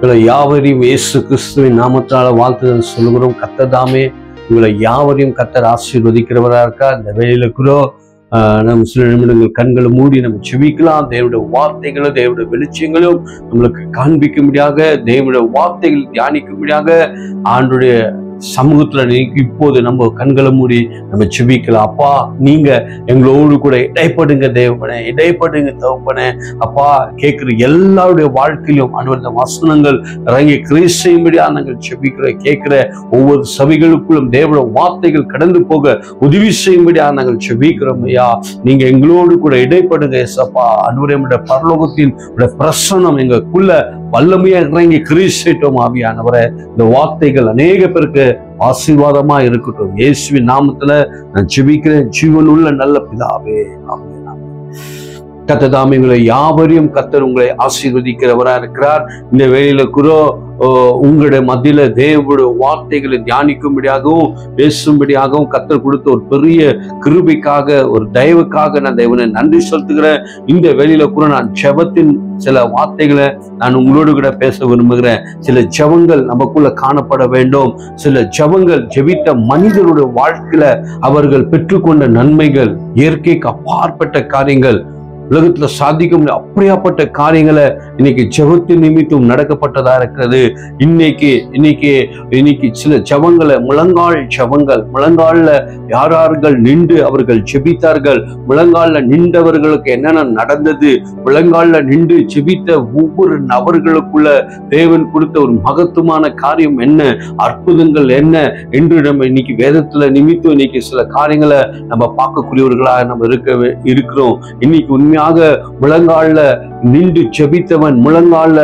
உங்களை யாவரையும் இயேசு கிறிஸ்துவின் நாமத்தால வாழ்த்துதல் சொல்லுகிறோம். கர்த்தர் தாமே உங்களை யாவரையும் கர்த்தர் ஆசீர்வதிக்கிறவரா இருக்கா. இந்த வேளையில கூட நம்ம சில நிமிடங்கள் கண்களை மூடி நம்ம செபிக்கலாம். தேவனுடைய வார்த்தைகளும் தேவனுடைய வெளிச்சங்களும் நம்மளுக்கு காண்பிக்கும்படியாக, தேவனுடைய வார்த்தைகள் தியானிக்கும்படியாக ஆண்டுடைய சமூகத்துல இப்போது நம்ம கண்களை மூடி நம்ம செபிக்கலாம். அப்பா, நீங்க எங்களோடு கூட இடைப்படுங்க தேவனே, இடைப்படுங்க தகப்பனே. அப்பா, கேட்கிற எல்லாருடைய வாழ்க்கையிலும் அந்த வசனங்கள் இறங்கி கிரியை செய்யும்படியா நாங்கள் செபிக்கிறோம். கேட்கிற ஒவ்வொரு சபைகளுக்குள்ளும் தேவனுடைய வார்த்தைகள் கடந்து போக உதவி செய்யும்படியா நாங்கள் செபிக்கிறோம். ஐயா, நீங்க எங்களோடு கூட இடைப்படுங்க ஏசப்பா. அன்றுடைய பரலோகத்தின் பிரசன்னம் எங்களுக்குள்ள வல்லமையா இறங்கி கிரியை செய்யட்டும் ஆவியானவரே. இந்த வார்த்தைகள் அநேக பேருக்கு ஆசீர்வாதமா இருக்கட்டும். இயேசுவின் நாமத்துல நான் ஜெபிக்கிறேன், ஜீவனுள்ள நல்ல பிதாவே, ஆமென். கர்த்தர் தாமே உங்களை யாவரையும் கர்த்தர் உங்களை ஆசீர்வதிக்கிறவரா இருக்கிறார். இந்த வேளையில கூட உங்களுடைய மத்தியில தேவனுடைய வார்த்தைகளை தியானிக்கும்படியாகவும் பேசும்படியாகவும் கர்த்தர் கொடுத்த ஒரு பெரிய கிருபைக்காக, ஒரு தயவுக்காக நான் தேவனை நன்றி செலுத்துகிறேன். இந்த வேளையில கூட நான் ஜெபத்தின் சில வார்த்தைகளை நான் உங்களோடு கூட பேச விரும்புகிறேன். சில ஜெபங்கள் நமக்குள்ள காணப்பட வேண்டும். சில ஜெபங்கள் ஜெபித்த மனிதருடைய வாழ்க்கையில அவர்கள் பெற்றுக்கொண்ட நன்மைகள், இயற்கைக்கு அப்பாற்பட்ட காரியங்கள், உலகத்துல சாதிக்க முடியும் அப்படியாப்பட்ட காரியங்களை இன்னைக்கு ஜெபத்தின் நிமித்தம் நடக்கப்பட்டதா இருக்கிறது. இன்னைக்கு சில ஜெபங்களை, முழங்கால் ஜெபங்கள், முழங்கால்ல யாரார்கள் நின்று அவர்கள் ஜெபித்தார்கள், முழங்கால்ல நின்றவர்களுக்கு என்னென்ன நடந்தது, முழங்கால்ல நின்று ஜெபித்த ஒவ்வொரு நபர்களுக்குள்ள தேவன் கொடுத்த ஒரு மகத்துவமான காரியம் என்ன, அற்புதங்கள் என்ன என்று நம்ம இன்னைக்கு வேதத்துல நிமித்தம் இன்னைக்கு சில காரியங்களை நம்ம பார்க்கக்கூடியவர்களாக நம்ம இருக்கிறோம். இன்னைக்கு உண்மையாக முழங்கால்ல நின்று ஜெபித்தவன், முழங்கால்ல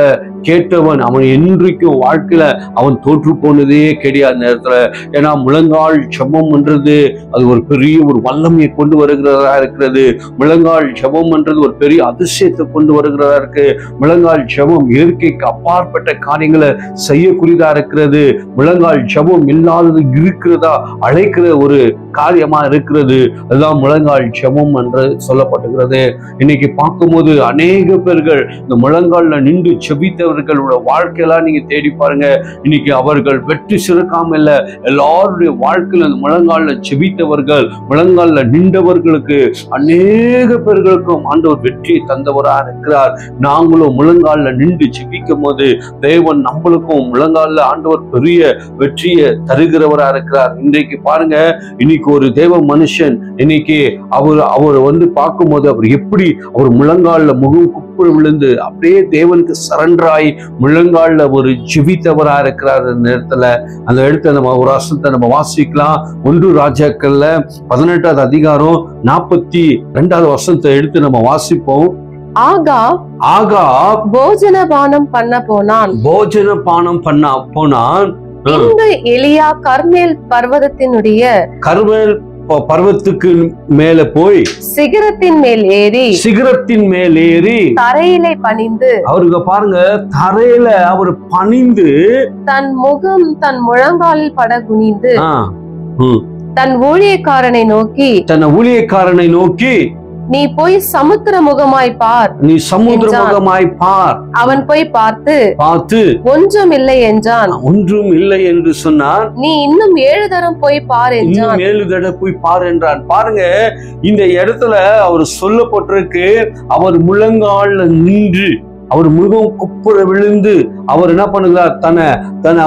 கேட்டவன், அவன் என்றைக்கும் வாழ்க்கையில அவன் தோற்று போனதே கிடையாது நேரத்துல. ஏன்னா முழங்கால் ஜெபம் என்றது அது ஒரு பெரிய ஒரு வல்லமையை கொண்டு வருகிறதா இருக்கிறது. முழங்கால் ஜெபம் என்றது ஒரு பெரிய அதிசயத்தை கொண்டு வருகிறதா இருக்கு. முழங்கால் ஜெபம் இயற்கைக்கு அப்பாற்பட்ட காரியங்களை செய்யக்கூடியதா இருக்கிறது. முழங்கால் ஜெபம் இல்லாதது இருக்கிறதா அழைக்கிற ஒரு காரியமா இருக்கிறது. அதுதான் முழங்கால் ஜெபம் என்று சொல்லப்பட்டுகிறது. இன்னைக்கு பார்க்கும்போது அநேக பேர்கள் இந்த முழங்கால்ல நின்று ஜெபித்தவர்களோட வாழ்க்கையெல்லாம் நீங்க தேடி பாருங்க. இன்னைக்கு அவர்கள் வெற்றி சிறக்காம இல்ல, எல்லாருடைய வாழ்க்கையில அந்த முழங்கால்ல ஜெபித்தவர்கள், முழங்கால்ல நின்றவர்களுக்கு அநேக பேர்களுக்கும் ஆண்டவர் வெற்றியை தந்தவரா இருக்கிறார். நாங்களும் முழங்கால்ல நின்று ஜெபிக்கும் போது தேவன் நம்மளுக்கும் முழங்கால்ல ஆண்டவர் பெரிய வெற்றியை தருகிறவரா இருக்கிறார். இன்றைக்கு பாருங்க, இன்னைக்கு ஒரு தேவ மனுஷன் இன்னைக்கு அவர் வந்து பார்க்கும்போது அவர் எப்படி அவர் முழங்கால்ல முகம் குப்புற விழுந்து அப்படியே தேவனுக்கு சரண்டராய் முழங்கால்ல ஒரு ஜெபித்தவரா இருக்கிறார். அந்த நேரத்துல அந்த இடத்துல நம்ம ஒரு வசனத்தை நம்ம வாசிக்கலாம். 1 ராஜாக்கள்ல 18வது அதிகாரம் 42வது வசனத்தை எடுத்து நம்ம வாசிப்போம். ஆகாப் போஜனபானம் பண்ண போனான். எலியா கர்மேல் பர்வத்துக்கு மேல போய் சிகரத்தின் மேல் ஏறி தரையிலே பணிந்து, அவருக்கு பாருங்க, தரையில அவர் பணிந்து தன் முகம் தன் முழங்காலில் பட குனிந்து தன் ஊழியக்காரனை நோக்கி நீ போய் சமுத்திர முகமாய் பார். அவன் போய் பார்த்து ஒன்றும் இல்லை என்றான். ஒன்றும் இல்லை என்று சொன்னான். நீ இன்னும் 7 தரம் போய் பார் என்றான். 7 தடவை போய் பார் என்றான். பாருங்க, இந்த இடத்துல அவர் சொல்லப்பட்டிருக்கு, அவர் முழங்கால்ல நின்று அவர் முகம் குப்புற விழுந்து அவர் என்ன பண்ணுகிறார், தன்னை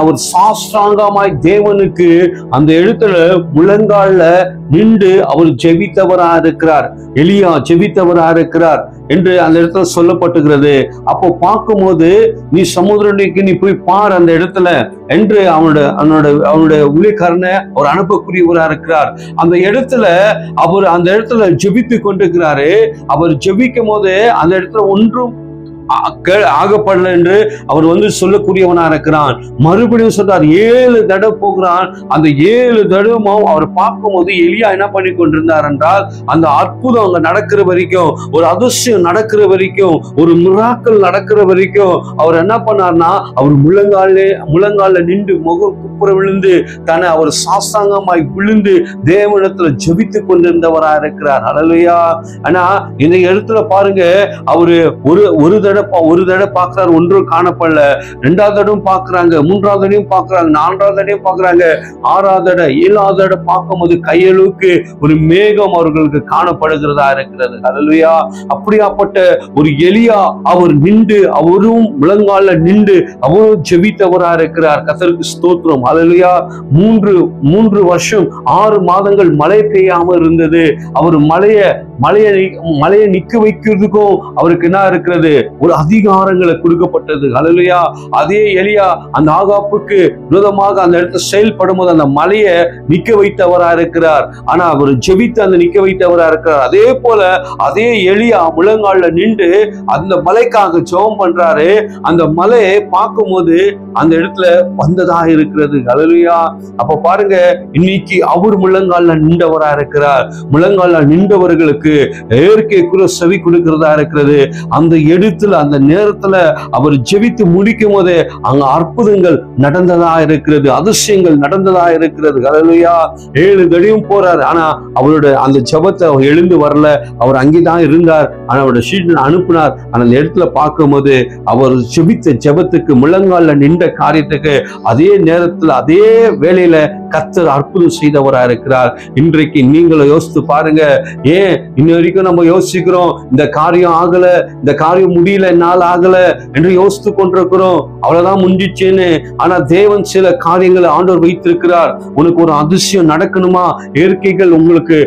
அவர் சாஷ்டாங்கமாய் தேவனுக்கு அந்த இடத்துல முழங்கால்ல நின்று அவர் ஜெபித்தவரா இருக்கிறார். எலியா ஜெபித்தவரா இருக்கிறார் என்று அந்த இடத்துல சொல்லப்பட்டுகிறது. அப்போ பார்க்கும்போது நீ சமுத்திரனுக்கு நீ போய் பார் அந்த இடத்துல என்று அவனுடைய ஊழியக்காரனை அவர் அனுப்பக்கூடியவரா இருக்கிறார். அந்த இடத்துல அவர் அந்த இடத்துல ஜெபித்து கொண்டிருக்கிறாரு. அவர் ஜெபிக்கும் போது அந்த இடத்துல ஒன்றும் ஆகப்படல என்று அவர் வந்து சொல்லக்கூடியவனா இருக்கிறான். மறுபடியும் சொல்றார், 7 தடவை போகிறான். அந்த 7 தடவும் அவர் பார்க்கும் போது எலியா என்ன பண்ணி கொண்டிருந்தார் என்றால், அந்த அற்புதம் அங்க நடக்கிற வரைக்கும், ஒரு அதிசயம் நடக்கிற வரைக்கும், ஒரு மிராக்கிள் நடக்கிற வரைக்கும் அவர் என்ன பண்ணார்னா, அவர் முழங்கால நின்று முகம் குப்புற விழுந்து தன்னை அவர் சாஸ்தாங்கமாய் விழுந்து தேவனிடத்துல ஜெபித்து கொண்டிருந்தவரா இருக்கிறார். ஹல்லேலூயா. ஆனா இந்த இடத்துல பாருங்க, அவரு ஒரு தடவை ஒரு தடவை பாக்குறாரு, ஒன்றும் காணப்படல. 2வது தடவை பாக்குறாங்க, 3வது தடவையும் பாக்குறாங்க, 4வது தடவையும் பாக்குறாங்க, 6வது தடவை 7வது தடவை பார்க்கும்போது கையளவுக்கு ஒரு மேகம் அவர்களுக்கு காணப்படுகிறதா இருக்கிறது. அல்லேலூயா. அப்படியாப்பட்ட ஒரு எலியா அவர் நின்று, அவரும் முழங்கால நின்று அவரும் ஜெபித்தவரா இருக்கிறார். கர்த்தருக்கு ஸ்தோத்திரம். அல்லேலூயா. 3 வருஷம் 6 மாதங்கள் மழை பெய்யாம இருந்தது. அவர் மழையை நிக்க வைக்கிறதுக்கும் அவருக்கு என்ன இருக்கிறது, ஒரு அதிகாரங்களை கொடுக்கப்பட்டது. அல்லேலூயா. அதே எலியா அந்த ஆகாப்புக்கு விரோதமாக அந்த இடத்துல செயல்படும் போது அந்த மலையை நிக்க வைத்தவரா இருக்கிறார். ஆனா அவர் ஜெபித்து அந்த நிக்க வைத்தவரா இருக்கிறார். அதே போல அதே எலியா முழங்கால நின்று அந்த மலைக்காக ஜெபம் பண்றாரு. அந்த மலையை பார்க்கும் போது அந்த இடத்துல வந்ததா இருக்கிறது. அல்லேலூயா. அப்ப பாருங்க, இன்னைக்கு அவர் முழங்கால நின்றவரா இருக்கிறார். முழங்கால நின்றவர்களுக்கு இயற்கைக்குள்ள செவி கொடுக்கிறதா இருக்கிறது. அந்த இடத்துல அந்த நேரத்துல அவர் ஜெபித்து முடிக்கும் போதே அங்க அற்புதங்கள் நடந்ததா இருக்கிறது, அதிசயங்கள் நடந்ததா இருக்கிறது. அல்லேலூயா. 7 தடவையும் போறாரு. ஆனா அவரோட அந்த ஜெபத்தை அவர் எழுந்து வரல. அவர் அங்கேதான் இருந்தார். ஆனா அவரோட சீடன் அனுப்பினார். அந்த இடத்துல பார்க்கும்போது அவர் ஜெபித்த ஜெபத்துக்கு, முழங்கால நின்ற காரியத்துக்கு அதே நேரத்துல அதே வேளையில கர்த்தர் அற்புதம் செய்தவரா இருக்கிறார். இன்றைக்கு நீங்களும் யோசித்து பாருங்க. ஏன் இன்ன வரைக்கும் நம்ம யோசிக்கிறோம், இந்த காரியம் ஆகல, இந்த காரியம் முடியல, என்னால் ஆகல என்று யோசித்து கொண்டிருக்கிறோம், அவ்வளவுதான் முடிஞ்சிச்சேன்னு. ஆனா தேவன் சில காரியங்களை ஆண்டவர் வைத்திருக்கிறார். உனக்கு ஒரு அதிசயம் நடக்கணுமா, இயற்கைகள் உங்களுக்கு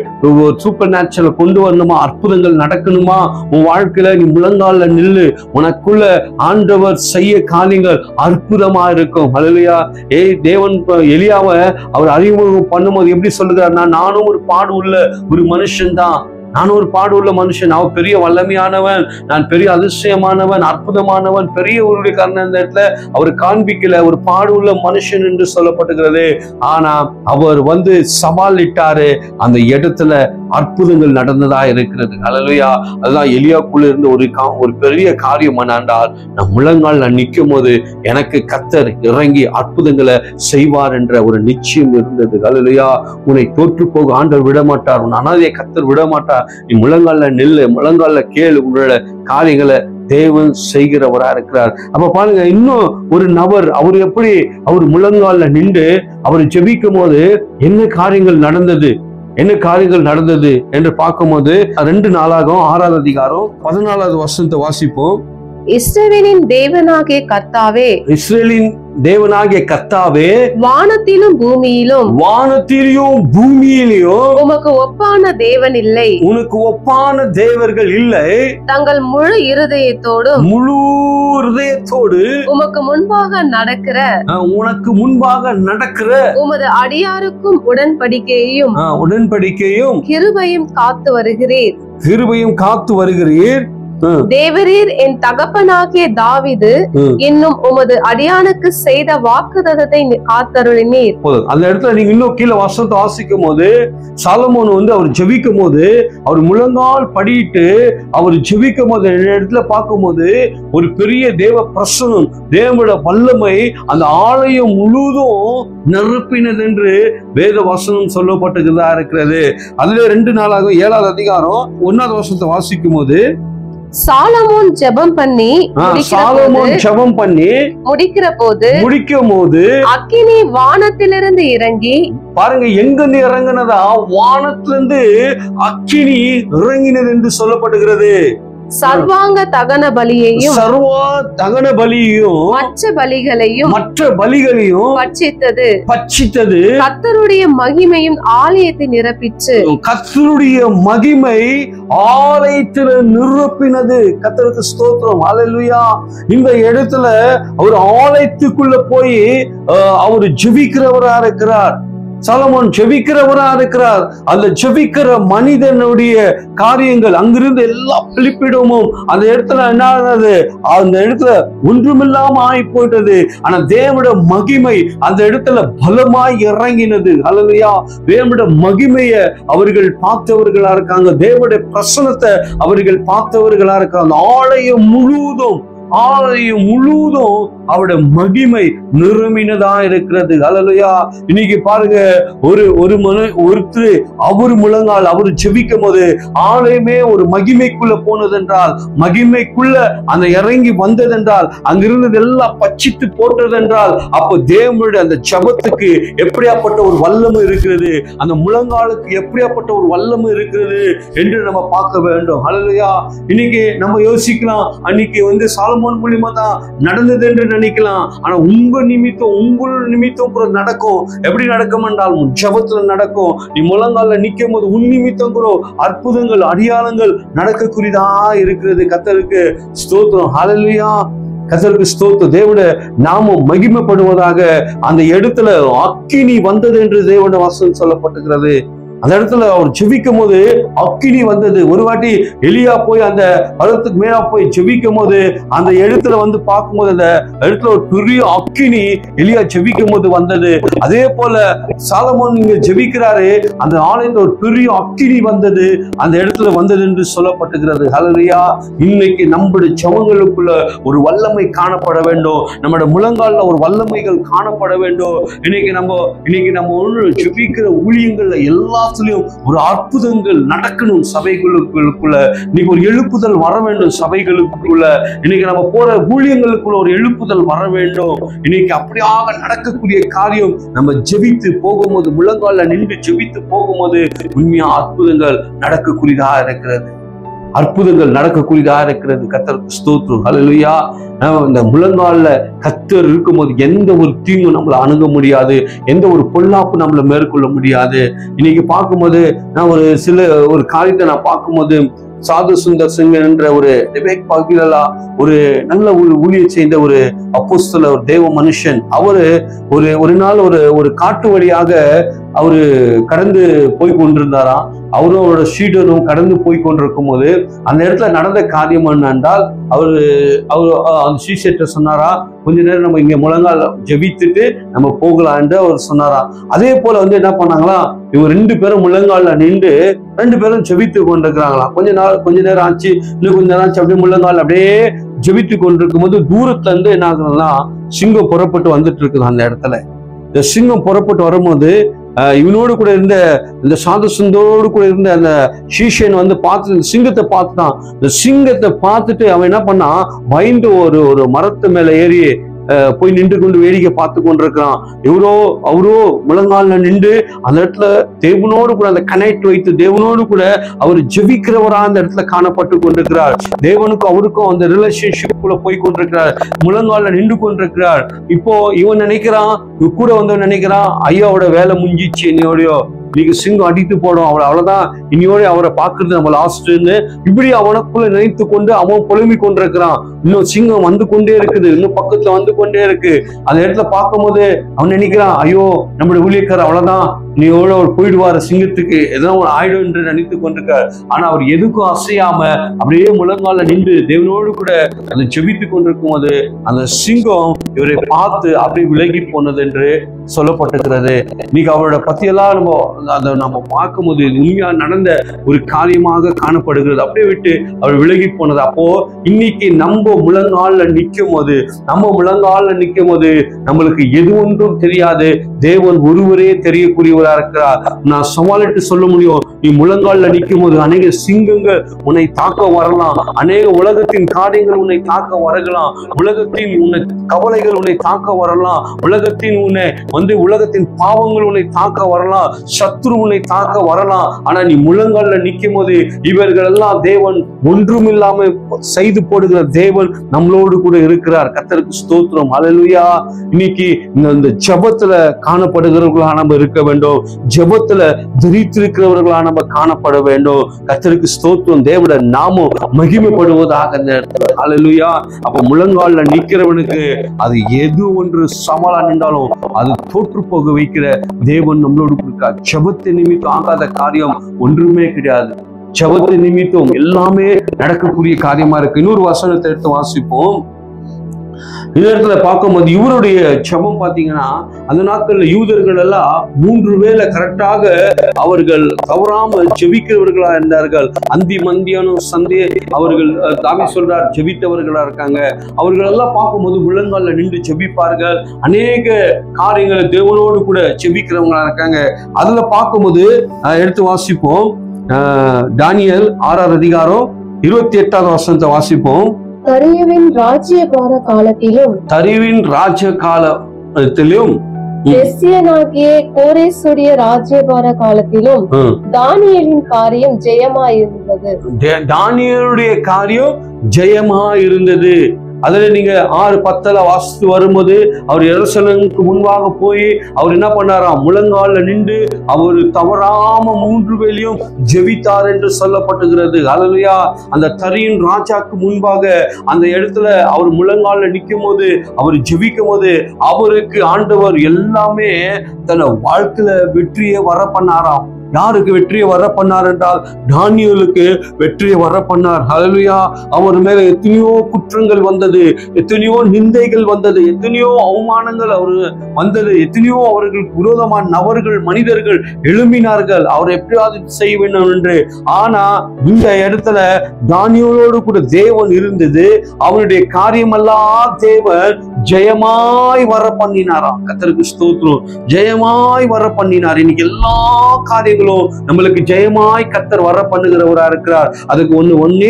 சூப்பர் நேச்சுரல் கொண்டு வரணுமா, அற்புதங்கள் நடக்கணுமா, உன் வாழ்க்கையில நீ முழங்கால நில்லு. உனக்குள்ள ஆண்டவர் செய்ய காரியங்கள் அற்புதமா இருக்கும். அல்லேலூயா. தேவன் எலியாவை அவர் அறிமுகம் பண்ணும்போது எப்படி சொல்லுகிறார்னா, நானும் ஒரு பாடு உள்ள ஒரு மனுஷன் தான், நான் ஒரு பாடு உள்ள மனுஷன், அவன் பெரிய வல்லமையானவன், நான் பெரிய அதிசயமானவன், அற்புதமானவன், பெரிய ஒரு காரணம் இந்த இடத்துல அவர் காண்பிக்கல, ஒரு பாடு உள்ள மனுஷன் என்று சொல்லப்பட்டுகிறது. ஆனா அவர் சவாலிட்டாரு, அந்த இடத்துல அற்புதங்கள் நடந்ததா இருக்கிறது. அல்லேலூயா. அதுதான் எலியாக்குள்ள இருந்து ஒரு பெரிய காரியம் என்னென்றால், நான் முழங்கால் நிற்கும் போது எனக்கு கர்த்தர் இறங்கி அற்புதங்களை செய்வார் என்ற ஒரு நிச்சயம் இருந்தது. அல்லேலூயா. உன்னை தோற்று போக ஆண்டவர் விட மாட்டார், உன் அனாதையை கர்த்தர் விட மாட்டார். நீ முழங்கால நில்லு, முழங்கால கேளு, உங்களோட காரியங்களை தேவன் செய்கிறவரா இருக்கிறார். அப்ப பாருங்க, இன்னும் ஒரு நபர், அவர் முழங்கால நின்று அவர் ஜெபிக்கும் போது என்ன காரியங்கள் நடந்தது என்று பார்க்கும்போது 2 நாளாகவும் 6வது அதிகாரம் 14வது வசனத்தை வாசிப்போம். இஸ்ரவேலின் தேவனாகிய கர்த்தாவே, வானத்திலும் பூமியிலும் உமக்கு ஒப்பான தேவன் இல்லை, உனக்கு ஒப்பான தேவர்கள் இல்லை, தங்கள் முழு இருதயத்தோடு உமக்கு முன்பாக நடக்கிற உமது அடியாருக்கும் உடன்படிக்கையும் கிருபையும் காத்து வருகிறீர். தேவரீர் என் தகப்பனாகிய தாவீது என்னும் உமது அடியானுக்கு செய்த வாக்குத்தத்தத்தை காத்தருளினீர். அந்த இடத்துல நீங்க இன்னும் கீழே வசனத்தை வாசிக்கும் போது, சாலமோன் அவர் ஜெபிக்கும் போது, அவர் முழங்கால் படியிட்டு அவர் ஜெபிக்கும் போது இடத்துல பார்க்கும்போது ஒரு பெரிய தேவ பிரசன்னம், தேவனோட வல்லமை அந்த ஆலயம் முழுவதும் நிரப்பினது என்று வேத வசனம் சொல்லப்பட்டதா இருக்கிறது. அதுல 2 நாளாக 7வது அதிகாரம் 1வது வசனத்தை வாசிக்கும் போது, சாலமோன் ஜெபம் பண்ணி முடிக்கிற போது அக்கினி வானத்திலிருந்து இறங்கி, பாருங்க, எங்கிருந்து இறங்கினதா, வானத்திலிருந்து அக்கினி இறங்கினது என்று சொல்லப்படுகிறது. சர்வாங்க தகன பலியையும் மற்ற பலிகளையும் பட்சித்தது. கர்த்தருடைய மகிமையும் ஆலயத்தை நிரப்பிச்சு. கர்த்தருடைய மகிமை ஆலயத்தில் நிரப்பினது. கர்த்தருக்கு ஸ்தோத்திரம். அல்லேலூயா. இந்த இடத்துல அவர் ஆலயத்துக்குள்ள போய் அவர் ஜெபிக்கிறவரா இருக்கிறார். சாலமோன் ஜெபிக்கிறவரா இருக்கிறார். அந்த ஜெபிக்கிற மனிதனுடைய காரியங்கள் அங்கிருந்து எல்லா பிலிப்பிடமும் அந்த இடத்துல என்ன ஆனது, அந்த இடத்துல ஒன்றுமில்லாம ஆகி போயிட்டது. ஆனா தேவனுடைய மகிமை அந்த இடத்துல பலமாய் இறங்கினது. அல்லேலூயா. தேவனுடைய மகிமைய அவர்கள் பார்த்தவர்களா இருக்காங்க, தேவனுடைய பிரசன்னத்தை அவர்கள் பார்த்தவர்களா இருக்காங்க. ஆலயம் முழுவதும் ஆலயம் முழுவதும் அவருடைய மகிமை நிரம்பினதா இருக்கிறது. ஹல்லேலூயா. இன்னைக்கு பாருங்க, ஒருத்தர் அவரு முழங்கால் அவர் ஜெபிக்கும் போது ஆலயமே ஒரு மகிமைக்குள்ள போனதென்றால், மகிமைக்குள்ள அந்த இறங்கி வந்ததென்றால், அங்கிருந்தது எல்லாம் பச்சித்து போட்டதென்றால், அப்போ தேவனுடைய அந்த ஜெபத்துக்கு எப்படியாப்பட்ட ஒரு வல்லமை இருக்கிறது, அந்த முழங்காலுக்கு எப்படியாப்பட்ட ஒரு வல்லமை இருக்கிறது என்று நம்ம பார்க்க வேண்டும். ஹல்லேலூயா. இன்னைக்கு நம்ம யோசிக்கலாம், அன்னைக்கு சாலமோன் மூலியமா தான் நடந்தது என்று நினைக்கலாம். ஆனா உங்கள் நிமித்தம் கூட நடக்கும். எப்படி நடக்கும் என்றால் ஜெபத்துல நடக்கும். நீ முழங்கால நிற்கும் போது உன் நிமித்தம் கூட அற்புதங்கள் அடையாளங்கள் நடக்கக்கூடியதா இருக்கிறது. கர்த்தருக்கு ஸ்தோத்திரம். ஹல்லேலூயா. கர்த்தருக்கு ஸ்தோத்திரம். தேவனுடைய நாமம் மகிமைப்படுவதாக. அந்த இடத்துல அக்கினி வந்தது என்று தேவனுடைய வசனம் சொல்லப்பட்டிருக்கிறது. அந்த இடத்துல அவர் ஜெபிக்கும் போது அக்கினி வந்தது. ஒரு வாட்டி எலியா போய் அந்த பர்வதத்துக்கு மேல போய் ஜெபிக்கும் போது அந்த இடத்துல பார்க்கும்போது அந்த இடத்துல ஒரு பெரிய அக்கினி எலியா ஜெபிக்கும் போது வந்தது. அதே போல சாலமோன் இங்க ஜெபிக்கிறாரு, அந்த ஆலயத்துல ஒரு பெரிய அக்கினி வந்தது, அந்த இடத்துல வந்தது என்று சொல்லப்பட்டுகிறது. ஹல்லேலூயா. இன்னைக்கு நம்முடைய ஜெபங்களுக்குள்ள ஒரு வல்லமை காணப்பட வேண்டும். நம்முடைய முழங்கால்ல ஒரு வல்லமைகள் காணப்பட வேண்டும். இன்னைக்கு நம்ம ஜெபிக்கிற ஊழியங்கள்ல எல்லா ஒரு அற்புதங்கள் நடக்கணும். சபைகளுக்குள்ள இன்னைக்கு ஒரு எழுப்புதல் வர வேண்டும். சபைகளுக்குள்ள இன்னைக்கு நம்ம போற ஊழியங்களுக்குள்ள ஒரு எழுப்புதல் வர வேண்டும். இன்னைக்கு அப்படியாக நடக்கக்கூடிய காரியம் நம்ம ஜெபித்து போகும்போது, முழங்கால நின்று ஜெபித்து போகும்போது உண்மையா அற்புதங்கள் நடக்கக்கூடியதா இருக்கிறது. அற்புதங்கள் நடக்கக்கூடியதா இருக்கிறது. கர்த்தருக்கு ஸ்தோத்திரம். ஹல்லேலூயா. இந்த முழங்கால கர்த்தர் இருக்கும்போது எந்த ஒரு தீங்கும் நம்மளை அணுக முடியாது, எந்த ஒரு பொல்லாப்பு நம்மளை மேற்கொள்ள முடியாது. இன்னைக்கு பார்க்கும்போது நான் ஒரு காரியத்தை நான் பார்க்கும்போது, சாது சுந்தர் சிங் என்ற ஒரு டிபேக் பகுதியிலா ஒரு நல்ல ஊழியர் செய்த ஒரு அப்போஸ்தலர், ஒரு தேவ மனுஷன், அவரு ஒரு நாள் ஒரு காட்டு வழியாக அவரு கடந்து போய் கொண்டிருந்தாராம். அவரும் அவரோட சீடரும் கடந்து போய் கொண்டிருக்கும் போது அந்த இடத்துல நடந்த காரியம் என்னென்றால், அந்த சீஷர்ட்ட சொன்னாரா, கொஞ்ச நேரம் நம்ம இங்க முழங்கால் ஜெபித்துட்டு நம்ம போகலாம் என்று அவர் சொன்னாராம். அதே போல என்ன பண்ணாங்களா, இவங்க 2 பேரும் முழங்கால நின்று 2 பேரும் ஜெபித்து கொண்டிருக்கிறாங்களாம். கொஞ்ச நேரம் ஆச்சு, இன்னும் கொஞ்ச நேரம் ஆச்சு. அப்படியே முழங்கால் அப்படியே ஜெபித்து கொண்டிருக்கும் போது தூரத்துல இருந்து என்ன ஆகுதுன்னா, சிங்கம் புறப்பட்டு வந்துட்டு இருக்குது. அந்த இடத்துல இந்த சிங்கம் புறப்பட்டு வரும்போது இவனோடு கூட இருந்த இந்த சாது சுந்தரோடு கூட இருந்த அந்த சீஷன் பார்த்து சிங்கத்தை பார்த்துட்டான். இந்த சிங்கத்தை பார்த்துட்டு அவன் என்ன பண்ணான், பயந்து ஒரு மரத்து மேல ஏறி போய் நின்று கொண்டு வேடிக்கை பார்த்து கொண்டிருக்கிறான். அவரோ முழங்கால நின்று அந்த இடத்துல தேவனோடு கூட அந்த கனெக்ட் வைத்து தேவனோடு கூட அவர் ஜெபிக்கிறவரா அந்த இடத்துல காணப்பட்டு கொண்டிருக்கிறார். தேவனுக்கும் அவருக்கும் அந்த ரிலேஷன்ஷிப்குள்ள போய் கொண்டிருக்கிறார். முழங்கால நின்று கொண்டிருக்கிறார். இப்போ இவன் நினைக்கிறான், கூட வந்தவன் நினைக்கிறான், ஐயாவோட வேலை முடிஞ்சிச்சு, என்னையோடையோ நீங்க சிங்கம் அடித்து போடும், அவ்வளவுதான், இனியோட அவரை பாக்குறது நம்ம லாஸ்ட்னு இப்படி அவனுக்குள்ள நினைத்து கொண்டு அவன் புலம்பிக் கொண்டிருக்கிறான். இன்னும் சிங்கம் வந்து கொண்டே இருக்குது, இன்னும் பக்கத்துல வந்து கொண்டே இருக்கு. அந்த இடத்துல பார்க்கும் போது அவன் நினைக்கிறான், ஐயோ நம்முடைய ஊழியக்காரர் அவ்வளவுதான், நீயோட அவர் போயிடுவாரு, சிங்கத்துக்கு எதனா ஒரு ஆயிடும் என்று நினைத்து கொண்டிருக்கார். ஆனா அவர் எதுக்கும் அசையாம அப்படியே முழங்கால நின்று தேவனோடு கூட அந்த ஜெபித்து கொண்டிருக்கும் போது அந்த சிங்கம் இவரை பார்த்து அப்படி விலகி போனது என்று சொல்லப்பட்டிருக்கிறது. இன்னைக்கு அவரோட பத்தியெல்லாம் நம்ம பார்க்கும்போது உண்மையா நடந்த ஒரு காரியமாக காணப்படுகிறது. அப்படியே விட்டு அவர் விலகி போனது. அப்போ இன்னைக்கு நம்ம முழங்கால நிற்கும் போது நம்மளுக்கு எது ஒன்றும் தெரியாது, தேவன் ஒருவரே தெரியக்கூடியவரா இருக்கிறார். நான் சவாலிட்டு சொல்ல முடியும், நீ முழங்கால நிற்கும் போது அநேக சிங்கங்கள் உன்னை தாக்க வரலாம், அநேக உலகத்தின் காரியங்கள் உன்னை தாக்க வரலாம், உலகத்தின் கவலைகள் உன்னை தாக்க வரலாம், உலகத்தின் பாவங்கள் உன்னை தாக்க வரலாம், சத்ரு உன்னை தாக்க வரலாம். ஆனா நீ முழங்கால நிற்கும் போது இவர்கள் எல்லாம் தேவன் ஒன்றுமில்லாம செய்து போடுகிற தேவன் நம்மளோடு கூட இருக்கிறார். கர்த்தருக்கு ஸ்தோத்திரம். ஹல்லேலூயா. இன்னைக்கு இந்த ஜெபத்துல காணப்படுகிறவர்களா நம்ம இருக்க வேண்டும், ஜெபத்துல திரித்திருக்கிறவர்களா நம்ம காணப்பட வேண்டும். கர்த்தருக்கு ஸ்தோத்திரம். தேவனுடைய நாமம் மகிமைப்படுவதாக இந்த இடத்துல. ஹல்லேலூயா. அப்ப முழங்கால நிற்கிறவனுக்கு அது எது ஒன்று சவாலா நின்றாலும் அது தோற்று போக வைக்கிற தேவன் நம்மளோடு இருக்கார். ஜெபத்தை நிமித்தம் ஆகாத காரியம் ஒன்றுமே கிடையாது. ஜெபத்தை நிமித்தம் எல்லாமே நடக்கக்கூடிய காரியமா இருக்கு. இன்னொரு வசனத்தை எடுத்து வாசிப்போம். இந்த இடத்துல பார்க்கும்போது இவருடைய ஜெபம் பாத்தீங்கன்னா, அந்த நாட்கள்ல யூதர்கள் எல்லாம் 3 வேளை கரெக்டாக அவர்கள் தவறாமல் ஜெபிக்கிறவர்களா இருந்தார்கள். அந்தி மந்தியானம் சந்தே அவர்கள் தாவி சொல்றார் ஜெபித்தவர்களா இருக்காங்க. அவர்கள் எல்லாம் பார்க்கும்போது முழங்கால நின்று ஜெபிப்பார்கள். அநேக காரியங்களை தேவனோடு கூட ஜெபிக்கிறவங்களா இருக்காங்க. அதுல பார்க்கும்போது எடுத்து வாசிப்போம். தானியேல் 6ஆம் அதிகாரம் 28வது வசனத்தை வாசிப்போம். தரியுவின் ராஜ்யபார காலத்திலும் பெர்சியனாகிய கோரேசுடைய ராஜ்யபார காலத்திலும் தானியேலின் காரியம் ஜெயமாயிருந்தது. தானியேலுடைய காரியம் ஜெயமாயிருந்தது. அதுல நீங்க 6:10 வாசித்து வரும்போது அவர் எருசலேமுக்கு முன்பாக போய் அவர் என்ன பண்ணாராம், முழங்கால நின்று அவர் தவறாம 3 வேளையும் ஜெபித்தார் என்று சொல்லப்பட்டுகிறது. அல்லேலூயா. அந்த தரியின் ராஜாக்கு முன்பாக அந்த இடத்துல அவர் முழங்கால நிற்கும் போது, அவர் ஜெபிக்கும் போது அவருக்கு ஆண்டவர் எல்லாமே தன்னை வாழ்க்கையில வெற்றியை வர பண்ணாராம். யாருக்கு வெற்றியை வர பண்ணார் என்றால் தானியேலுக்கு வெற்றியை வர பண்ணார். ஹல்லேலூயா. அவர் மேல எத்தனையோ குற்றங்கள் வந்தது, எத்தனையோ நிந்தைகள் வந்தது, எத்தனையோ அவமானங்கள் அவர் வந்தது, எத்தனையோ அவர்களுக்கு விரோதமான நபர்கள் மனிதர்கள் எழும்பினார்கள் அவர் எப்படியாவது செய்ய வேண்டும் என்று. ஆனா இந்த இடத்துல தானியேலோடு கூட தேவன் இருந்தது. அவருடைய காரியமெல்லாம் தேவன் ஜெயமாய் வர பண்ணினாராம். கர்த்தருக்கு ஸ்தோத்திரம். ஜெயமாய் வர பண்ணினார். இன்னைக்கு எல்லா காரியங்களும் நம்மளுக்கு ஜெயமாய் கர்த்தர் வர பண்ணுகிறவரா இருக்கிறார். அதுக்கு ஒன்னே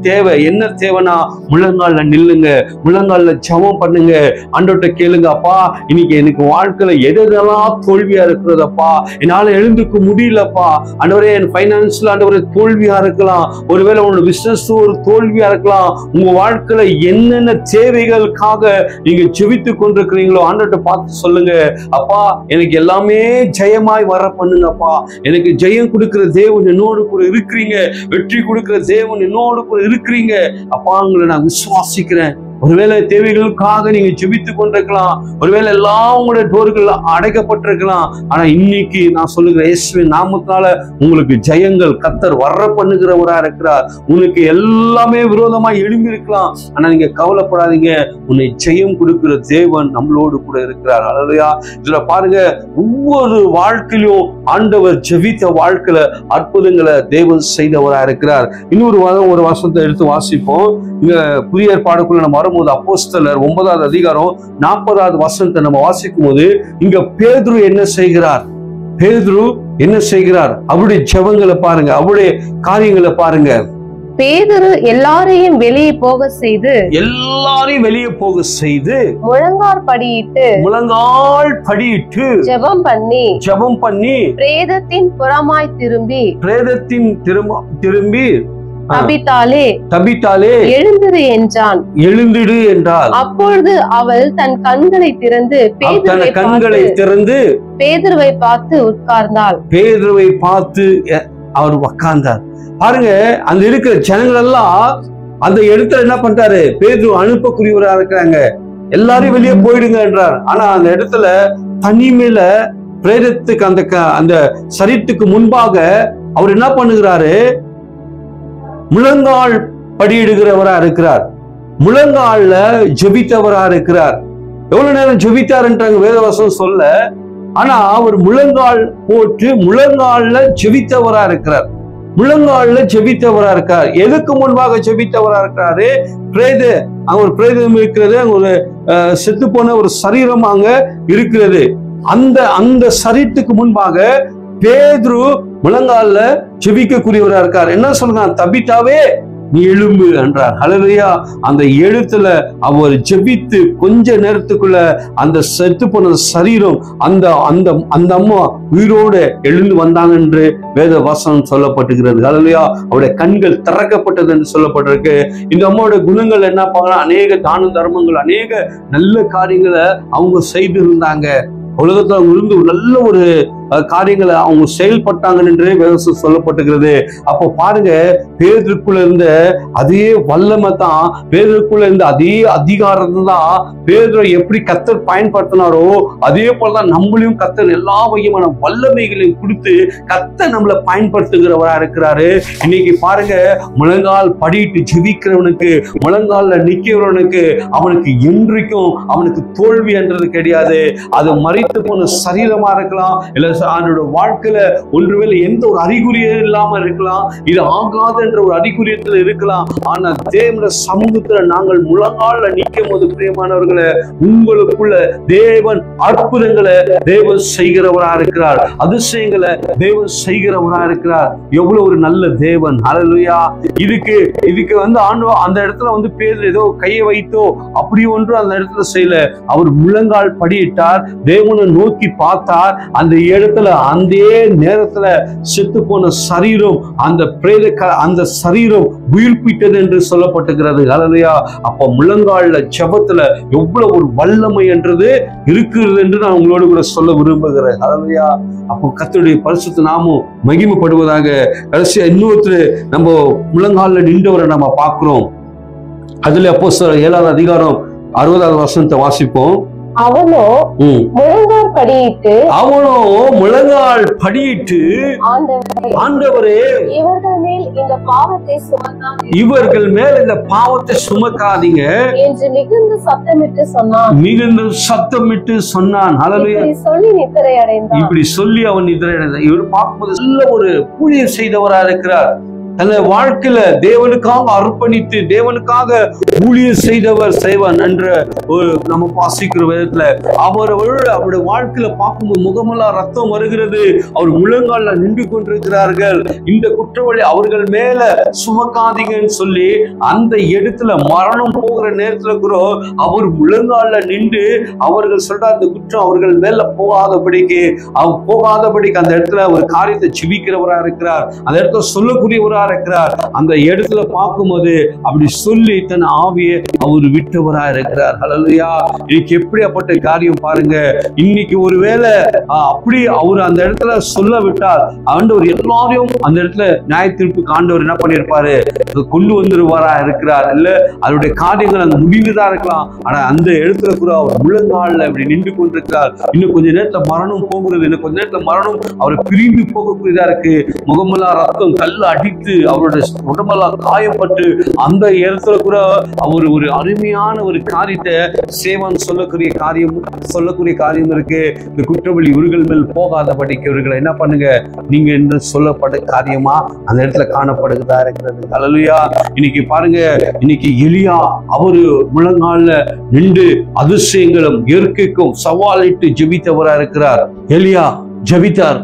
தேவை. என்ன தேவைனா, முழங்கால நில்லுங்க, முழங்கால ஜெபம் பண்ணுங்க, ஆண்டவர்ட்ட கேளுங்க. அப்பா, இன்னைக்கு எனக்கு வாழ்க்கையில எதெல்லாம் தோல்வியா இருக்கிறதப்பா, என்னால எழுந்துக்க முடியலப்பா ஆண்டவரே. என் பைனான்ஸ்ல ஆண்டவரே தோல்வியா இருக்கலாம், ஒருவேளை உங்களோட பிசினஸ் ஒரு தோல்வியா இருக்கலாம். உங்க வாழ்க்கையில என்னென்ன தேவைகளுக்காக நீங்க ஜெபித்து கொண்டிருக்கிறீங்களோ ஆண்டவர்ட்ட பார்த்து சொல்லுங்க. அப்பா, எனக்கு எல்லாமே ஜெயமாய் வர பண்ணுங்கப்பா. எனக்கு ஜெயம் கொடுக்கிற தேவன் என்னோடு கூட இருக்கிறீங்க, வெற்றி கொடுக்கிற தேவன் என்னோடு கூட இருக்கிறீங்க அப்பா, உங்களை நான் விசுவாசிக்கிறேன். ஒருவேளை தேவைகளுக்காக நீங்க ஜெபித்து கொண்டிருக்கலாம், ஒருவேளை எல்லாம் உங்களுடைய டோர்கள் அடைக்கப்பட்டிருக்கலாம். ஆனா இன்னைக்கு நான் சொல்லுகிற இயேசுவின் நாமத்தினால உங்களுக்கு ஜெயங்கள் கர்த்தர் வர பண்ணுகிறவரா இருக்கிறார். உங்களுக்கு எல்லாமே விரோதமா எழும்பி இருக்கலாம், ஆனா நீங்க கவலைப்படாதீங்க. உன்னை ஜெயம் கொடுக்கிற தேவன் நம்மளோடு கூட இருக்கிறார். அல்லேலூயா. இதுல பாருங்க, ஒவ்வொரு வாழ்க்கையிலும் ஆண்டவர் ஜெபித்த வாழ்க்கையில அற்புதங்களை தேவன் செய்தவரா இருக்கிறார். இன்னொரு வசனத்தை எடுத்து வாசிப்போம். இங்க புதிய ஏற்பாடுக்குள்ள நம்ம வரும்போது அப்போஸ்தலர் 9ஆவது அதிகாரம் 40வது வசனத்தை நம்ம வாசிக்கும் போது, இங்க பேதுரு என்ன செய்கிறார்? பேதுரு என்ன செய்கிறார்? அவருடைய ஜெபங்களை பாருங்க, அவருடைய காரியங்களை பாருங்க. பேதுரு எல்லாரையும் வெளியே போக செய்து முழங்கால் படியிட்டு ஜெபம் பண்ணி பிரேதத்தின் புறமாய் திரும்பி தபித்தாலே எழுந்திடு என்றாள். அப்பொழுது அவள் தன் கண்களை திறந்து பேதுருவை பார்த்து அவர் உட்கார்ந்தார். பாருங்க, அந்த இருக்கிற ஜனங்கள் எல்லாம் அந்த இடத்துல என்ன பண்றாரு? பேதுரு அனுப்பக்கூடியவரா இருக்கிறாங்க, எல்லாரும் வெளியே போயிடுங்க என்றார். ஆனா அந்த இடத்துல தனிமையில பிரேதத்துக்கு அந்த சரீரத்துக்கு முன்பாக அவர் என்ன பண்ணுகிறாரு? முழங்கால் படியிடுகிறவரா இருக்கிறார், முழங்கால்ல ஜெபித்தவரா இருக்கிறார். எவ்வளவு நேரம் ஜெபித்தாருன்றாங்க வேதவசனம் சொல்ல, ஆனா அவர் முழங்கால் போட்டு முழங்கால்ல ஜெபித்தவரா இருக்கிறார், முழங்கால்ல ஜெபித்தவரா இருக்கார். எதுக்கு முன்பாக ஜெபித்தவரா இருக்கிறாரு? ஒரு பிரேதம் இருக்கிறது, ஒரு செத்து போன ஒரு சரீரம் அங்க இருக்கிறது. அந்த சரீரத்துக்கு முன்பாக பேதுரு முழங்கால்ல ஜெபிக்கக்கூடியவரா இருக்கார். என்ன சொல்றான்? தபித்தாவே நீ எழும்பு என்றார். ஹல்லேலூயா. அந்த எழுத்துல அவர் ஜெபித்து கொஞ்ச நேரத்துக்குள்ள அந்த செத்து போன சரீரம் அந்த அம்மா உயிரோடு எழுந்து வந்தாங்க என்று வேத வசனம் சொல்லப்பட்டுகிறது. ஹல்லேலூயா. அவருடைய கண்கள் திறக்கப்பட்டது என்று சொல்லப்பட்டிருக்கு. இந்த அம்மாவுடைய குணங்கள் என்ன பார்க்கலாம்? அநேக தான தர்மங்கள், அநேக நல்ல காரியங்களை அவங்க செய்து இருந்தாங்க. உலகத்துல அவங்க இருந்து நல்ல ஒரு காரியங்களை அவங்க செயல்பட்டாங்க என்று வேதம் சொல்லப்பட்டுகிறது. அப்போ பாருங்க, பேதுருக்குள்ள இருந்த அதே வல்லமை தான், பேதுருக்குள்ள இருந்த அதே அதிகாரம் தான் பேதுரை எப்படி கர்த்தர் பயன்படுத்தினாரோ அதே போலதான் நம்மளையும் கர்த்தர் எல்லா வகையான வல்லமைகளையும் கொடுத்து கர்த்தர் நம்மளை பயன்படுத்துகிறவரா இருக்கிறாரு. இன்னைக்கு பாருங்க, முழங்கால் படிட்டு ஜெபிக்கிறவனுக்கு, முழங்கால்ல நிக்கிறவனுக்கு அவனுக்கு என்றைக்கும் அவனுக்கு தோல்வி என்றது கிடையாது. அது மரித்து போன சரீரமா இருக்கலாம், இல்ல அவனோட வாழ்க்கையில ஒன்றுவேளை எந்த ஒரு அறிகுறியும் இல்லாம இருக்கலாம், இது ஆகாது என்ற ஒரு அறிகுறியத்தில் இருக்கலாம். ஆனா தேவனுடைய சமூகத்துல நாங்கள் முழங்கால்ல நிற்கும் போது பிரியமானவர்களே, உங்களுக்குள்ள தேவன் அற்புதங்களை தேவன் செய்கிறவரா இருக்கிறார், அதிசயங்களை தேவன் செய்கிறவரா இருக்கிறார். எவ்வளவு ஒரு நல்ல தேவன். ஹல்லேலூயா. இதுக்கு வந்து அந்த இடத்துல வந்து பேதுரு ஏதோ கையை வைத்தோ அப்படி ஒன்று அந்த இடத்துல செய்யல. அவர் முழங்கால் படியிட்டார், தேவனை நோக்கி பார்த்தார். அந்த இடத்துல அந்த நேரத்துல செத்து போன சரீரம், அந்த சரீரம் உயிர்ப்பிட்டது என்று சொல்லப்பட்டிருக்கிறது. ஹல்லேலூயா. அப்ப முழங்கால்ல ஜெபத்துல எவ்வளவு ஒரு வல்லமை என்றது இருக்கிறது என்று நான் உங்களோடு கூட சொல்ல விரும்புகிறேன். ஹல்லேலூயா. அப்போ கர்த்தருடைய பரிசுத்த நாமம் மகிமைப்படுவதாக. கடைசியா இன்னொருத்தர் நம்ம முழங்கால்ல நின்றவரை நம்ம பார்க்கிறோம். அதுல அப்போஸ்தலர் 7வது அதிகாரம் 60வது வசனத்தை வாசிப்போம். அவனோ முழங்கால் படியிட்டு ஆண்டவரே, இவர்கள் மேல் இந்த பாவத்தை சுமக்காதீங்க என்று மிகுந்த சத்தமிட்டு சொன்னான். இப்படி சொல்லி அவன் நித்திரை அடைந்தான். இவர் பார்க்கும்போது நல்ல ஒரு ஊழியம் செய்தவரா இருக்கிறார். தன்னுடைய வாழ்க்கையில தேவனுக்காக அர்ப்பணித்து தேவனுக்காக ஊழியம் செய்வான் என்ற ஒரு நம்ம வாசிக்கிற விதத்துல அவருடைய வாழ்க்கையில பார்க்கும்போது முகமெல்லாம் ரத்தம் வருகிறது. அவர் முழங்கால நின்று கொண்டிருக்கிறார்கள். இந்த குற்றவாளி அவர்கள் மேல சுமக்காதீங்கன்னு சொல்லி அந்த இடத்துல மரணம் போகிற நேரத்துல கூட அவர் முழங்கால நின்று அவர்கள் சொல்ற அந்த குற்றம் அவர்கள் மேல போகாதபடிக்கு அந்த இடத்துல ஒரு காரியத்தை ஜெபிக்கிறவரா இருக்கிறார். அந்த இடத்துல சொல்லக்கூடியவரா இருக்கிறார். அந்த இடத்துல பார்க்கும்போது அப்படி சொல்லி தன் ஆவியை அவர் விட்டவரா இருக்கிறார். ஹல்லேலூயா. இன்னைக்கு எப்படியாப்பட்ட காரியம் பாருங்க. இன்னைக்கு ஒருவேளை அப்படி அவர் அந்த இடத்துல சொல்ல விட்டால் ஆண்டவர் எல்லாரையும் அந்த இடத்துல நியாய தீர்ப்புக்கு ஆண்டவர் என்ன பண்ணிருப்பாரு, கொண்டு வந்துருவாரா இருக்கிறார். இல்ல அவருடைய காரியங்கள் அந்த முடிவுதான் இருக்கலாம். ஆனா அந்த இடத்துல கூட அவர் முழங்கால்ல அப்படி நின்று கொண்டிருக்கிறார். இன்னும் கொஞ்ச நேரத்துல மரணம் போகிறது, இன்னும் கொஞ்ச நேரத்துல மரணம் அவரை பிரிந்து போகக்கூடியதா இருக்கு. முகமெல்லாம் ரத்தம் கல்ல அடித்து அவருடைய உடம்பெல்லாம் காயப்பட்டு அந்த இடத்துல கூட அவர் ஒரு அருமையான ஒரு காரியத்தை சேவான் சொல்லக்கூடிய காரியம் இருக்கு. இந்த குற்றவாளி இவர்கள் மேல் போகாதபடிக்கு இவர்களை என்ன பண்ணுங்க நீங்க என்று சொல்லப்பட்ட காரியமா அந்த இடத்துல காணப்படுகிறதா இருக்கிறது. ஹல்லேலூயா. இன்னைக்கு பாருங்க, இன்னைக்கு எலியா அவரு முழங்கால்ல நின்று அதிசயங்களும் இயற்கைக்கும் சவாலிட்டு ஜெபித்தவரா இருக்கிறார். எலியா ஜெபித்தார்,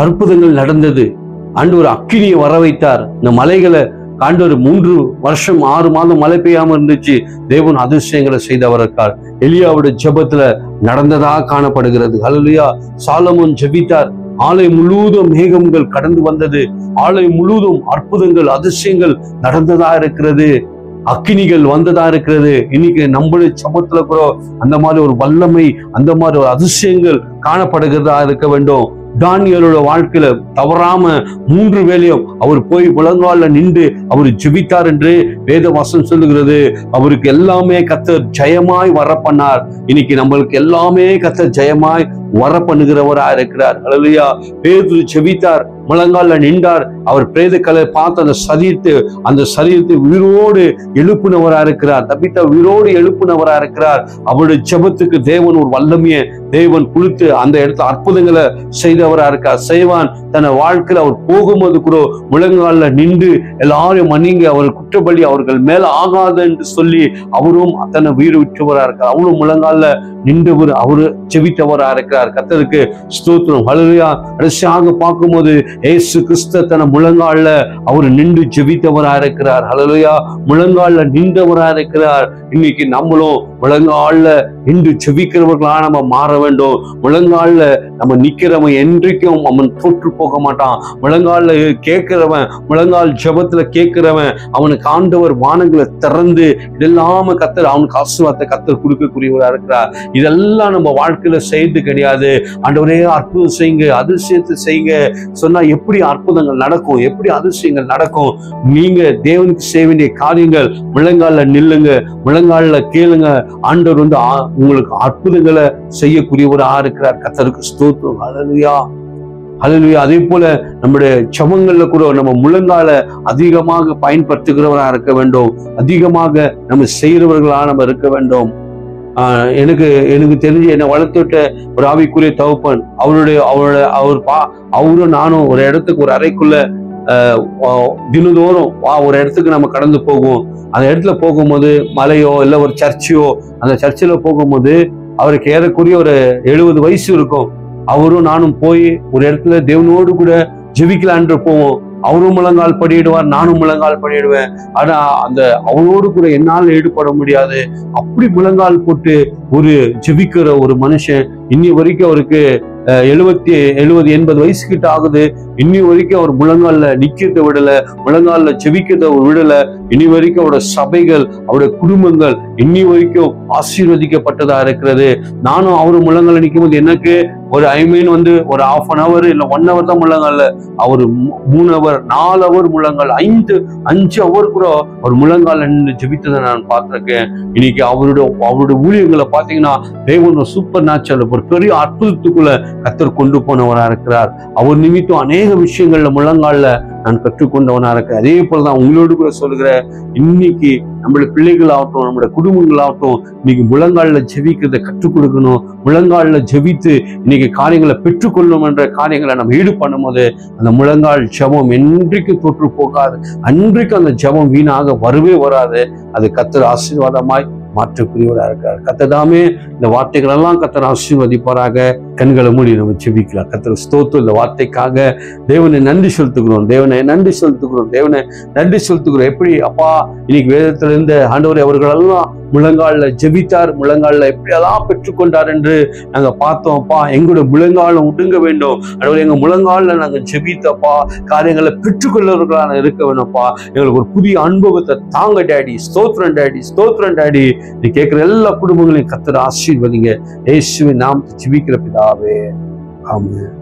அற்புதங்கள் நடந்தது. ஆண்டவர் அக்கினியை வர வைத்தார். இந்த மலைகளை ஆண்டவர் 3 வருஷம் 6 மாதம் மழை பெய்யாம இருந்துச்சு. தேவன் அதிசயங்களை செய்தவர் இருக்கார். எலியாவுடைய ஜெபத்துல நடந்ததாக காணப்படுகிறது. ஹல்லேலூயா. சாலமோன் ஜெபித்தார். ஆலயம் முழுவதும் மேகங்கள் கடந்து வந்தது. ஆலயம் முழுவதும் அற்புதங்கள் அதிசயங்கள் நடந்ததா இருக்கிறது. அக்கினிகள் வந்ததா இருக்கிறது. இன்னைக்கு நம்மளுடைய சமத்துல கூட அந்த மாதிரி ஒரு வல்லமை, அந்த மாதிரி ஒரு அதிசயங்கள் காணப்படுகிறதா இருக்க வேண்டும். தானியேலோட வாழ்க்கையில தவறாம 3 வேளையும் அவர் போய் முழங்கால்ல நின்று அவர் ஜெபித்தார் என்று வேத வசனம் சொல்லுகிறது. அவருக்கு எல்லாமே கர்த்தர் ஜெயமாய் வர பண்ணார். இன்னைக்கு நம்மளுக்கு எல்லாமே கர்த்தர் ஜெயமாய் வர பண்ணுகிறவரா இருக்கிறார். ஹல்லேலூயா. பேதுரு ஜெபித்தார், முழங்கால்ல நின்றார். அவர் பிரேதக்களை பார்த்து அந்த சரீரத்தை உயிரோடு எழுப்புனவரா இருக்கிறார். தபித்தா உயிரோடு எழுப்புனவரா இருக்கிறார். அவருடைய ஜெபத்துக்கு தேவன் ஒரு வல்லமையை தேவன் கொடுத்து அந்த இடத்துல அற்புதங்களை செய்தவரா இருக்கார். செய்வான் தன் வாழ்க்கையில அவர் போகும்போது கூட முழங்கால்ல நின்று எல்லாரும் மன்னிங்க, அவர் குற்றப்படி அவர்கள் மேல ஆகாது என்று சொல்லி அவரும் தன்னை உயிர் விட்டவரா இருக்கார். அவரும் முழங்கால்ல நின்றவர், அவரு ஜெபித்தவரா இருக்கிறார். கர்த்தருக்கு ஸ்தோத்திரம். ஹல்லேலூயா. கடைசியாக பார்க்கும்போது இயேசு கிறிஸ்து தன் முழங்கால்ல அவர் நின்று ஜெபித்தவரா இருக்கிறார். ஹல்லேலூயா. முழங்கால்ல நின்றவரா இருக்கிறார். இன்னைக்கு நம்மளும் முழங்கால்ல நின்று ஜெபிக்கிறவர்களா நம்ம மாற வேண்டும். முழங்கால்ல நம்ம நிக்கிறவன் என்றைக்கும் அவன் தோற்று போக மாட்டான். முழங்கால கேட்கிறவன், முழங்கால் ஜெபத்துல கேட்கிறவன், அவனுக்கு ஆண்டவர் வானங்களை திறந்து இதெல்லாம கத்தர் அவனுக்கு ஆசீர்வாதத்தை கத்தர் கொடுக்கக்கூடியவரா இருக்கிறார். இதெல்லாம் நம்ம வாழ்க்கையில செய்து கிடையாது. ஆண்டவரே அற்புதம் செய்யுங்க, அதிசயத்தை செய்யுங்க சொன்னா எப்படி அற்புதங்கள் நடக்கும், எப்படி அதிசயங்கள் நடக்கும்? நீங்க தேவனுக்கு செய்ய வேண்டிய காரியங்கள், முழங்கால நில்லுங்க, முழங்கால கேளுங்க. ஆண்டவர் வந்து உங்களுக்கு அற்புதங்களை செய்யக்கூடியவரா இருக்கிறார். கர்த்தருக்கு ஸ்தோத்திரம். ஹல்லேலூயா, ஹல்லேலூயா. அதே போல நம்முடைய ஜெபங்கள்ல கூட நம்ம முழங்கால அதிகமாக பயன்படுத்துகிறவரா இருக்க வேண்டும். அதிகமாக நம்ம செய்கிறவர்களா நம்ம இருக்க வேண்டும். எனக்கு தெரிஞ்சு என்னை வளர்த்துவிட்ட ஒரு ஆவிக்குரிய தகப்பன், அவரும் நானும் ஒரு இடத்துக்கு, ஒரு அறைக்குள்ள தினந்தோறும் ஒரு இடத்துக்கு நம்ம கடந்து போகும். அந்த இடத்துல போகும்போது மலையோ இல்ல ஒரு சர்ச்சையோ, அந்த சர்ச்சில் போகும்போது அவருக்கு ஏறக்குரிய ஒரு 70 வயசு இருக்கும். அவரும் நானும் போய் ஒரு இடத்துல தேவனோடு கூட ஜெபிக்கலான்று போவோம். அவரும் முழங்கால் படியிடுவார், நானும் முழங்கால் படியிடுவேன். ஆனா அந்த அவரோடு கூட என்னால் ஈடுபட முடியாது. அப்படி முழங்கால் போட்டு ஒரு ஜெபிக்கிற ஒரு மனுஷன் இன்னி வரைக்கும் அவருக்கு 70-80 வயசு கிட்ட ஆகுது. இன்னி வரைக்கும் அவர் முழங்கால்ல நிக்கிறத விடல, முழங்கால்ல ஜெபிக்கிறத விடல. இனி வரைக்கும் அவரோட சபைகள், அவருடைய குடும்பங்கள் இன்னி வரைக்கும் ஆசீர்வதிக்கப்பட்டதா இருக்கிறது. நானும் அவரு முழங்கால நிற்கும் போது எனக்கு ஒரு வந்து ஒரு 1/2 hour இல்ல 1 hour தான் முழங்கால, அவர் 3 hour 4 hour முழங்கால், 5 hour கூட அவர் முழங்கால நின்று ஜெபித்ததை நான் பார்த்திருக்கேன். இன்னைக்கு அவருடைய ஊழியர்களை பார்த்தீங்கன்னா தேவன் சூப்பர் நேச்சுரல் ஒரு பெரிய அற்புதத்துக்குள்ள கர்த்தர் கொண்டு போனவரா இருக்கிறார். அவர் நிமித்தம் அநேக விஷயங்கள்ல முழங்கால நான் கற்றுக்கொண்டவனா இருக்கேன். அதே போலதான் உங்களோடு கூட சொல்லுகிற, இன்னைக்கு நம்மளுடைய பிள்ளைகளாகட்டும், நம்மளுடைய குடும்பங்களாகட்டும், இன்னைக்கு முழங்கால ஜெபிக்கிறத கற்றுக் கொடுக்கணும். முழங்கால ஜெபித்து இன்னைக்கு காரியங்களை பெற்றுக்கொள்ளணும் என்ற காரியங்களை நம்ம ஈடுபடும் போது அந்த முழங்கால் ஜெபம் என்றைக்கும் தோற்று போகாது. அன்றைக்கு அந்த ஜெபம் வீணாக வரவே வராது. அது கர்த்தர் ஆசீர்வாதமாய் மாற்றக்கூடியவராக இருக்கார். கர்த்ததாமே இந்த வார்த்தைகள் எல்லாம் கர்த்தர் ஆசீர்வதிப்பாராக. கண்களை மூடி நம்ம ஜெபிக்கலாம். கர்த்தர் ஸ்தோத்திரம். இந்த வார்த்தைக்காக தேவனை நன்றி செலுத்துகிறோம், தேவனை நன்றி செலுத்துகிறோம், தேவனை நன்றி செலுத்துகிறோம். எப்படி அப்பா இன்னைக்கு வேதத்துல இருந்த ஆண்டவரே அவர்கள் எல்லாம் முழங்கால ஜெபித்தார், முழங்கால எப்படியெல்லாம் பெற்றுக்கொண்டார் என்று நாங்க பார்த்தோம். அப்பா எங்களுடைய முழங்காலம் ஒடுங்க வேண்டும். ஆண்டவரே எங்க முழங்கால நாங்க ஜெபித்தப்பா காரியங்களை பெற்றுக்கொள்ளவர்களாக இருக்க வேணும்ப்பா. எங்களுக்கு ஒரு புதிய அனுபவத்தை தாங்க டேடி. ஸ்தோத்திரம் டேடி, ஸ்தோத்திரம் டேடி. நீ கேட்கிற எல்லா குடும்பங்களையும் கர்த்தர் ஆசீர்வதிங்க. இயேசுவின் நாமத்தில் ஜெபிக்கிற பிதாவே, ஆமென்.